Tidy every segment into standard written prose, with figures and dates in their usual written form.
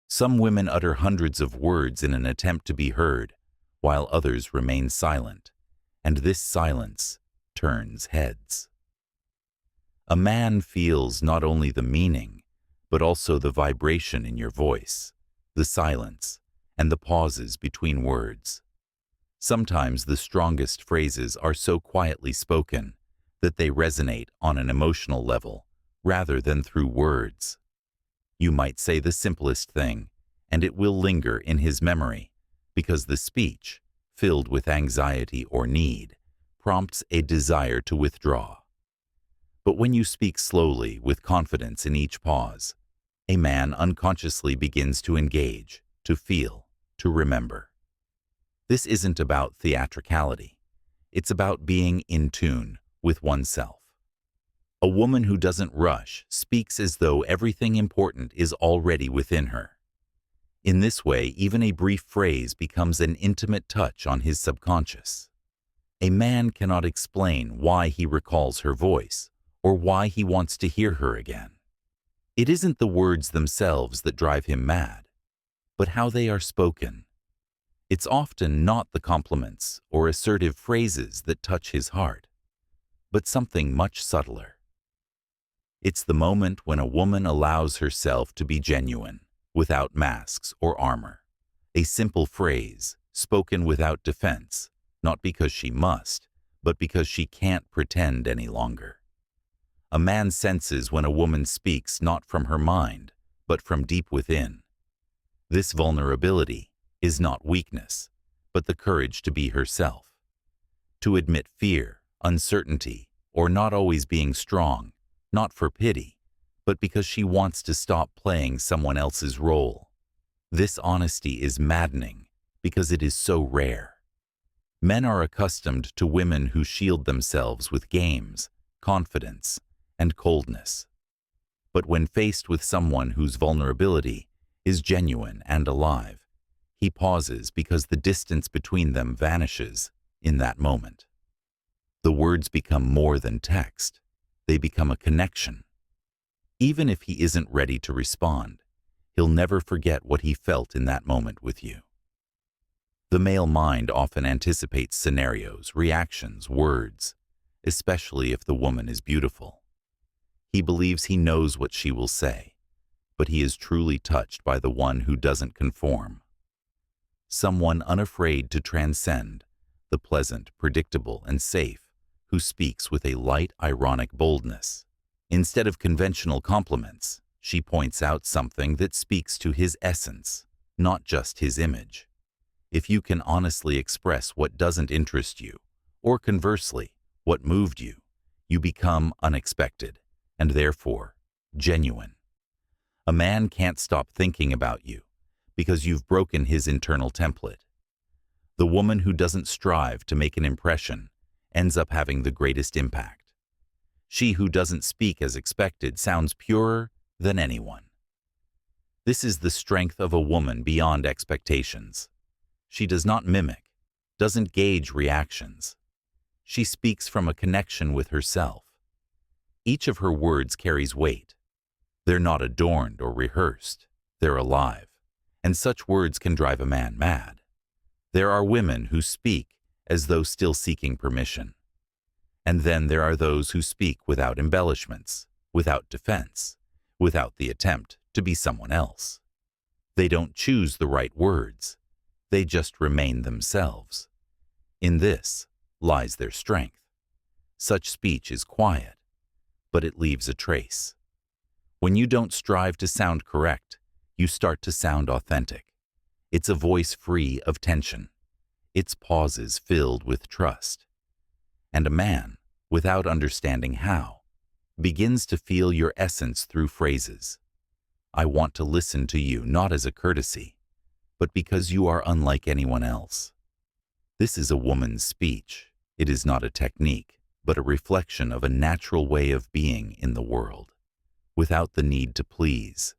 Some women utter hundreds of words in an attempt to be heard, while others remain silent, and this silence turns heads. A man feels not only the meaning, but also the vibration in your voice, the silence, and the pauses between words. Sometimes the strongest phrases are so quietly spoken that they resonate on an emotional level rather than through words. You might say the simplest thing, and it will linger in his memory, because the speech, filled with anxiety or need, prompts a desire to withdraw. But when you speak slowly, with confidence in each pause, a man unconsciously begins to engage, to feel, to remember. This isn't about theatricality. It's about being in tune with oneself. A woman who doesn't rush speaks as though everything important is already within her. In this way, even a brief phrase becomes an intimate touch on his subconscious. A man cannot explain why he recalls her voice or why he wants to hear her again. It isn't the words themselves that drive him mad, but how they are spoken. It's often not the compliments or assertive phrases that touch his heart, but something much subtler. It's the moment when a woman allows herself to be genuine, without masks or armor. A simple phrase, spoken without defense, not because she must, but because she can't pretend any longer. A man senses when a woman speaks not from her mind, but from deep within. This vulnerability is not weakness, but the courage to be herself. To admit fear, uncertainty, or not always being strong, not for pity, but because she wants to stop playing someone else's role. This honesty is maddening because it is so rare. Men are accustomed to women who shield themselves with games, confidence, and coldness. But when faced with someone whose vulnerability is genuine and alive, he pauses because the distance between them vanishes in that moment. The words become more than text. They become a connection. Even if he isn't ready to respond, he'll never forget what he felt in that moment with you. The male mind often anticipates scenarios, reactions, words, especially if the woman is beautiful. He believes he knows what she will say, but he is truly touched by the one who doesn't conform. Someone unafraid to transcend, the pleasant, predictable, and safe, who speaks with a light, ironic boldness. Instead of conventional compliments, she points out something that speaks to his essence, not just his image. If you can honestly express what doesn't interest you, or conversely, what moved you, you become unexpected, and therefore, genuine. A man can't stop thinking about you, because you've broken his internal template. The woman who doesn't strive to make an impression ends up having the greatest impact. She who doesn't speak as expected sounds purer than anyone. This is the strength of a woman beyond expectations. She does not mimic, doesn't gauge reactions. She speaks from a connection with herself. Each of her words carries weight. They're not adorned or rehearsed. They're alive, and such words can drive a man mad. There are women who speak as though still seeking permission. And then there are those who speak without embellishments, without defense, without the attempt to be someone else. They don't choose the right words. They just remain themselves. In this lies their strength. Such speech is quiet, but it leaves a trace. When you don't strive to sound correct, you start to sound authentic. It's a voice free of tension. Its pauses filled with trust. And a man, without understanding how, begins to feel your essence through phrases. I want to listen to you not as a courtesy, but because you are unlike anyone else. This is a woman's speech. It is not a technique, but a reflection of a natural way of being in the world, without the need to please.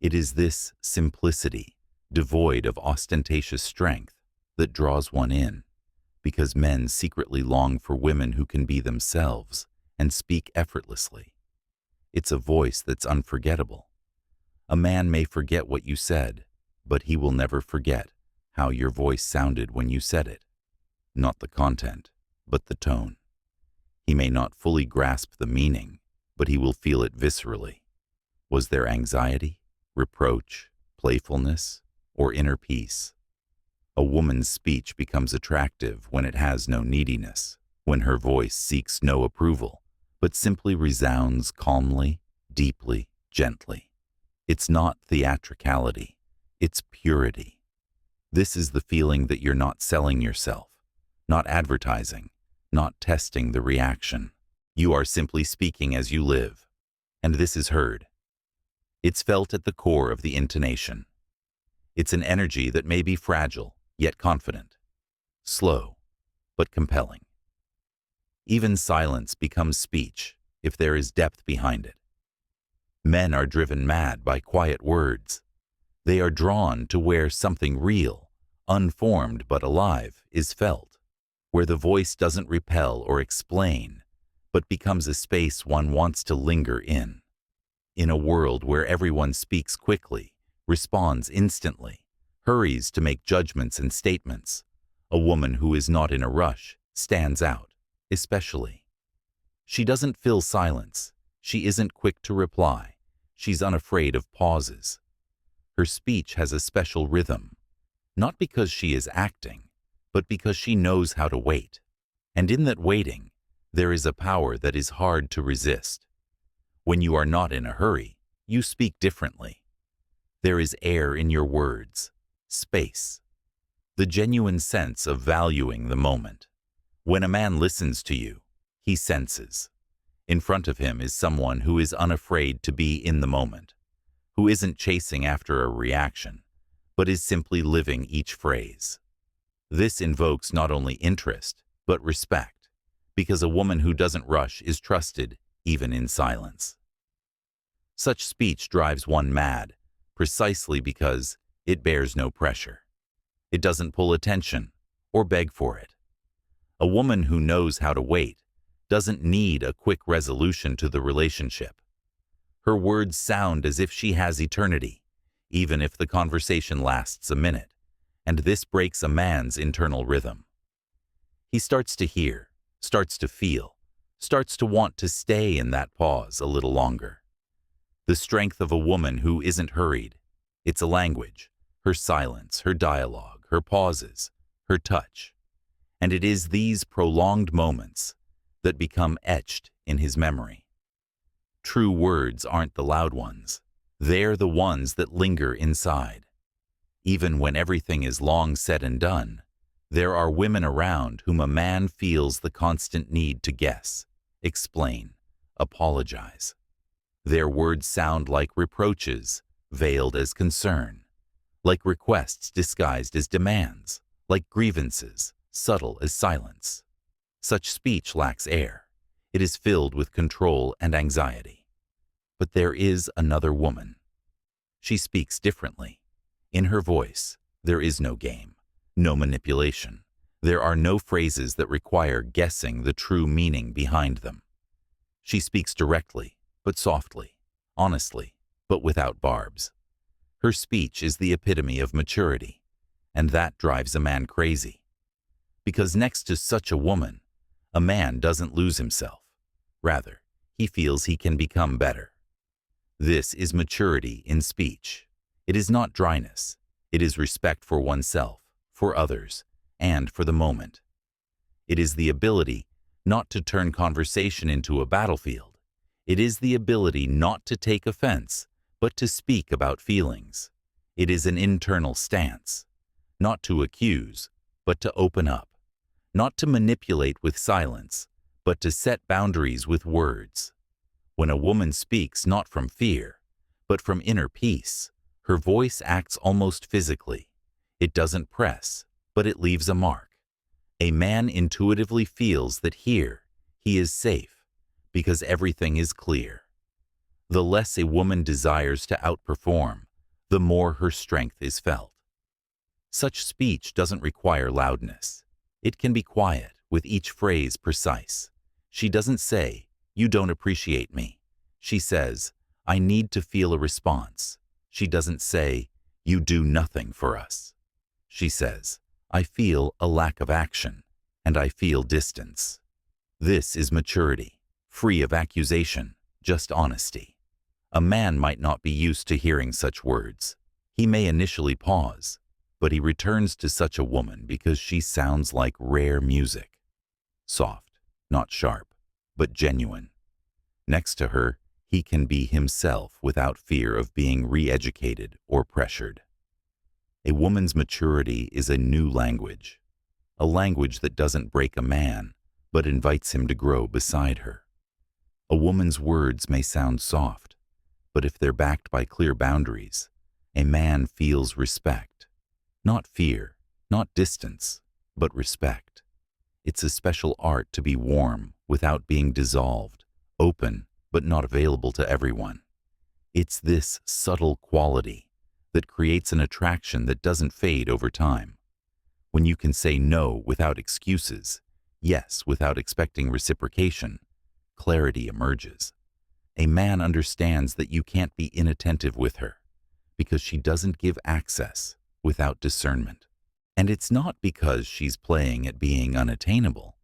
It is this simplicity, devoid of ostentatious strength, that draws one in, because men secretly long for women who can be themselves and speak effortlessly. It's a voice that's unforgettable. A man may forget what you said, but he will never forget how your voice sounded when you said it. Not the content, but the tone. He may not fully grasp the meaning, but he will feel it viscerally. Was there anxiety, reproach, playfulness, or inner peace? A woman's speech becomes attractive when it has no neediness, when her voice seeks no approval, but simply resounds calmly, deeply, gently. It's not theatricality, it's purity. This is the feeling that you're not selling yourself, not advertising, not testing the reaction. You are simply speaking as you live, and this is heard. It's felt at the core of the intonation. It's an energy that may be fragile, yet confident, slow, but compelling. Even silence becomes speech if there is depth behind it. Men are driven mad by quiet words. They are drawn to where something real, unformed but alive, is felt, where the voice doesn't repel or explain, but becomes a space one wants to linger in. In a world where everyone speaks quickly, responds instantly, hurries to make judgments and statements, a woman who is not in a rush stands out, especially. She doesn't fill silence. She isn't quick to reply. She's unafraid of pauses. Her speech has a special rhythm, not because she is acting, but because she knows how to wait. And in that waiting, there is a power that is hard to resist. When you are not in a hurry, you speak differently. There is air in your words, space, the genuine sense of valuing the moment. When a man listens to you, he senses. In front of him is someone who is unafraid to be in the moment, who isn't chasing after a reaction, but is simply living each phrase. This invokes not only interest, but respect, because a woman who doesn't rush is trusted even in silence. Such speech drives one mad, precisely because it bears no pressure. It doesn't pull attention or beg for it. A woman who knows how to wait doesn't need a quick resolution to the relationship. Her words sound as if she has eternity, even if the conversation lasts a minute, and this breaks a man's internal rhythm. He starts to hear, starts to feel, starts to want to stay in that pause a little longer. The strength of a woman who isn't hurried, it's a language, her silence, her dialogue, her pauses, her touch. And it is these prolonged moments that become etched in his memory. True words aren't the loud ones. They're the ones that linger inside. Even when everything is long said and done, there are women around whom a man feels the constant need to guess, explain, apologize. Their words sound like reproaches, veiled as concern, like requests disguised as demands, like grievances, subtle as silence. Such speech lacks air. It is filled with control and anxiety. But there is another woman. She speaks differently. In her voice, there is no game, no manipulation. There are no phrases that require guessing the true meaning behind them. She speaks directly, but softly, honestly, but without barbs. Her speech is the epitome of maturity, and that drives a man crazy. Because next to such a woman, a man doesn't lose himself. Rather, he feels he can become better. This is maturity in speech. It is not dryness. It is respect for oneself, for others, and for the moment. It is the ability not to turn conversation into a battlefield. It is the ability not to take offense, but to speak about feelings. It is an internal stance, not to accuse, but to open up, not to manipulate with silence, but to set boundaries with words. When a woman speaks not from fear, but from inner peace, her voice acts almost physically. It doesn't press, but it leaves a mark. A man intuitively feels that here he is safe, because everything is clear. The less a woman desires to outperform, the more her strength is felt. Such speech doesn't require loudness. It can be quiet, with each phrase precise. She doesn't say, "You don't appreciate me." She says, "I need to feel a response." She doesn't say, "You do nothing for us." She says, "I feel a lack of action, and I feel distance." This is maturity, free of accusation, just honesty. A man might not be used to hearing such words. He may initially pause, but he returns to such a woman because she sounds like rare music. Soft, not sharp, but genuine. Next to her, he can be himself without fear of being re-educated or pressured. A woman's maturity is a new language, a language that doesn't break a man, but invites him to grow beside her. A woman's words may sound soft, but if they're backed by clear boundaries, a man feels respect. Not fear, not distance, but respect. It's a special art to be warm without being dissolved, open but not available to everyone. It's this subtle quality that creates an attraction that doesn't fade over time. When you can say no without excuses, yes without expecting reciprocation, clarity emerges. A man understands that you can't be inattentive with her because she doesn't give access without discernment. And it's not because she's playing at being unattainable,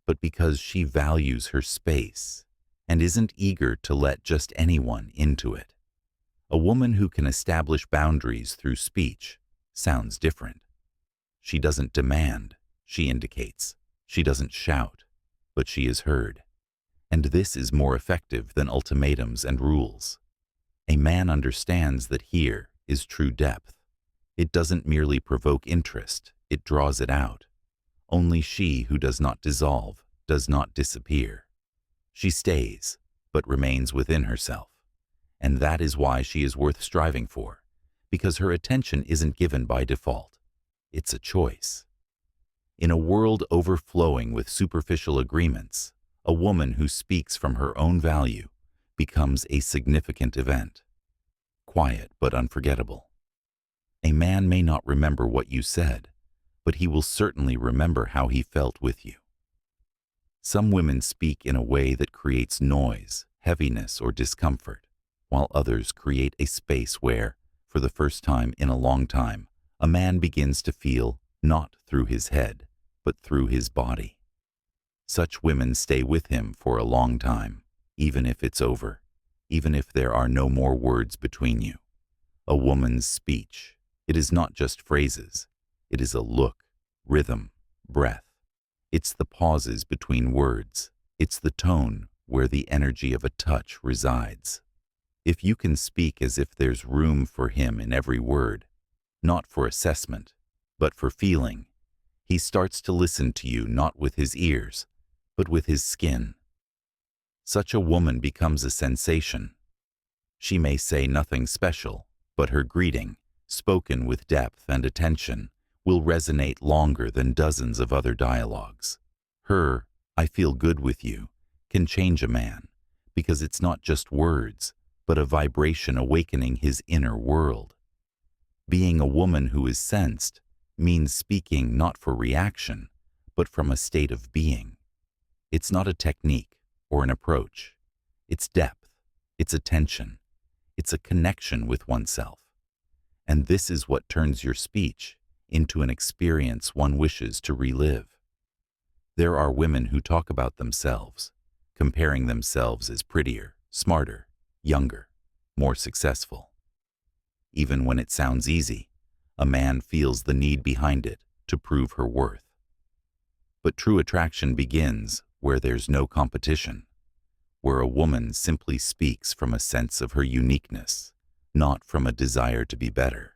but because she values her space and isn't eager to let just anyone into it. A woman who can establish boundaries through speech sounds different. She doesn't demand, she indicates. She doesn't shout, but she is heard. And this is more effective than ultimatums and rules. A man understands that here is true depth. It doesn't merely provoke interest, it draws it out. Only she who does not dissolve, does not disappear. She stays, but remains within herself. And that is why she is worth striving for, because her attention isn't given by default. It's a choice. In a world overflowing with superficial agreements, a woman who speaks from her own value becomes a significant event. Quiet but unforgettable. A man may not remember what you said, but he will certainly remember how he felt with you. Some women speak in a way that creates noise, heaviness, or discomfort, while others create a space where, for the first time in a long time, a man begins to feel not through his head, but through his body. Such women stay with him for a long time, even if it's over, even if there are no more words between you. A woman's speech, it is not just phrases, it is a look, rhythm, breath. It's the pauses between words. It's the tone where the energy of a touch resides. If you can speak as if there's room for him in every word, not for assessment, but for feeling, he starts to listen to you not with his ears, but with his skin. Such a woman becomes a sensation. She may say nothing special, but her greeting, spoken with depth and attention, will resonate longer than dozens of other dialogues. Her, "I feel good with you," can change a man, because it's not just words, but a vibration awakening his inner world. Being a woman who is sensed means speaking not for reaction, but from a state of being. It's not a technique or an approach. It's depth, it's attention, it's a connection with oneself. And this is what turns your speech into an experience one wishes to relive. There are women who talk about themselves, comparing themselves as prettier, smarter, younger, more successful. Even when it sounds easy, a man feels the need behind it to prove her worth. But true attraction begins where there's no competition, where a woman simply speaks from a sense of her uniqueness, not from a desire to be better.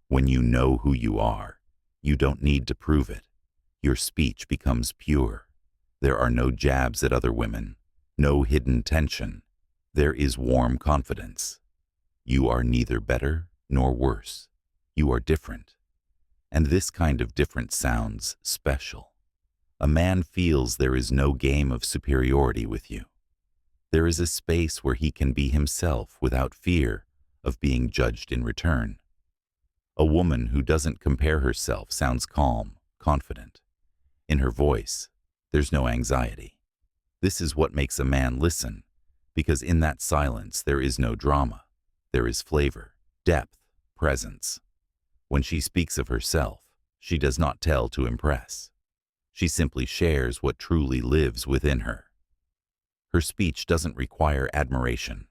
When you know who you are, you don't need to prove it. Your speech becomes pure. There are no jabs at other women, no hidden tension. There is warm confidence. You are neither better nor worse. You are different. And this kind of difference sounds special. A man feels there is no game of superiority with you. There is a space where he can be himself without fear of being judged in return. A woman who doesn't compare herself sounds calm, confident. In her voice, there's no anxiety. This is what makes a man listen, because in that silence there is no drama. There is flavor, depth, presence. When she speaks of herself, she does not tell to impress. She simply shares what truly lives within her. Her speech doesn't require admiration.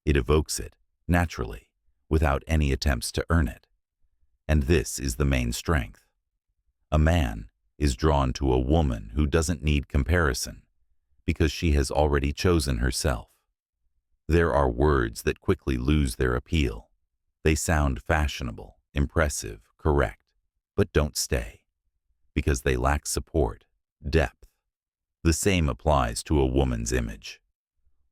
It evokes it, naturally, without any attempts to earn it. And this is the main strength. A man is drawn to a woman who doesn't need comparison because she has already chosen herself. There are words that quickly lose their appeal. They sound fashionable, impressive, correct, but don't stay because they lack support, depth. The same applies to a woman's image.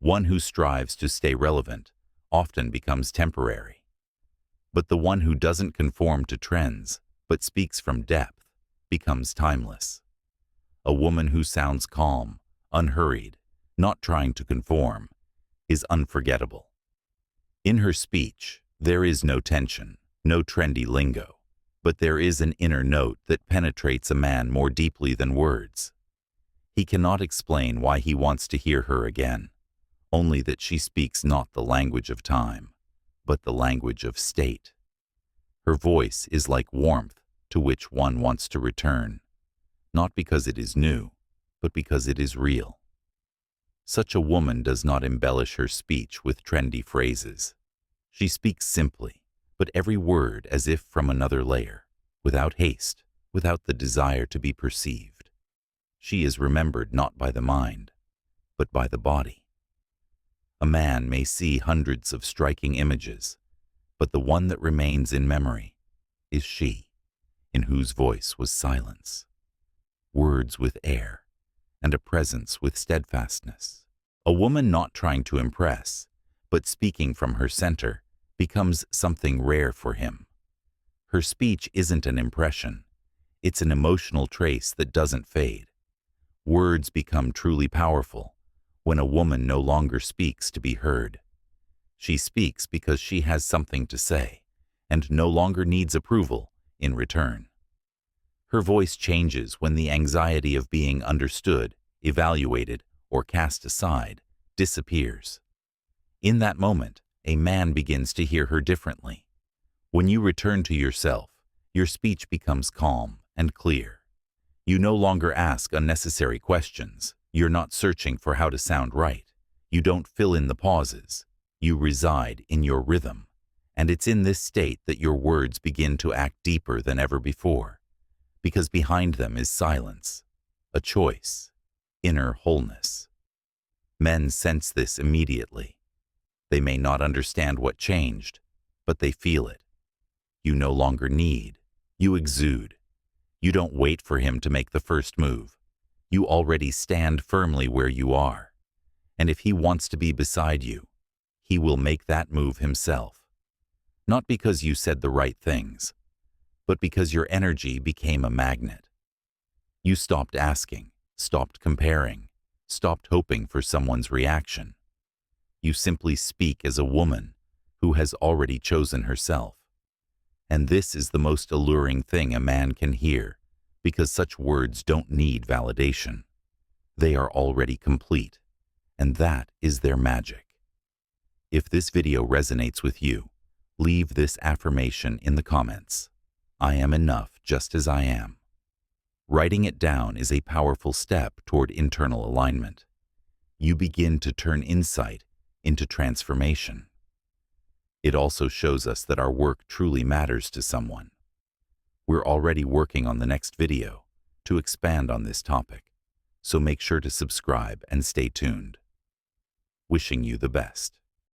One who strives to stay relevant often becomes temporary. But the one who doesn't conform to trends but speaks from depth becomes timeless. A woman who sounds calm, unhurried, not trying to conform, is unforgettable. In her speech, there is no tension, no trendy lingo, but there is an inner note that penetrates a man more deeply than words. He cannot explain why he wants to hear her again, only that she speaks not the language of time, but the language of state. Her voice is like warmth to which one wants to return, not because it is new, but because it is real. Such a woman does not embellish her speech with trendy phrases. She speaks simply, but every word as if from another layer, without haste, without the desire to be perceived. She is remembered not by the mind, but by the body. A man may see hundreds of striking images, but the one that remains in memory is she, in whose voice was silence, words with air, and a presence with steadfastness. A woman not trying to impress, but speaking from her center, becomes something rare for him. Her speech isn't an impression, it's an emotional trace that doesn't fade. Words become truly powerful when a woman no longer speaks to be heard. She speaks because she has something to say, and no longer needs approval in return. Her voice changes when the anxiety of being understood, evaluated, or cast aside disappears. In that moment, a man begins to hear her differently. When you return to yourself, your speech becomes calm and clear. You no longer ask unnecessary questions. You're not searching for how to sound right. You don't fill in the pauses. You reside in your rhythm. And it's in this state that your words begin to act deeper than ever before, because behind them is silence, a choice, inner wholeness. Men sense this immediately. They may not understand what changed, but they feel it. You no longer need, you exude. You don't wait for him to make the first move. You already stand firmly where you are. And if he wants to be beside you, he will make that move himself. Not because you said the right things, but because your energy became a magnet. You stopped asking, stopped comparing, stopped hoping for someone's reaction. You simply speak as a woman who has already chosen herself. And this is the most alluring thing a man can hear, because such words don't need validation. They are already complete, and that is their magic. If this video resonates with you, leave this affirmation in the comments. I am enough just as I am. Writing it down is a powerful step toward internal alignment. You begin to turn insight into transformation. It also shows us that our work truly matters to someone. We're already working on the next video to expand on this topic, so make sure to subscribe and stay tuned. Wishing you the best.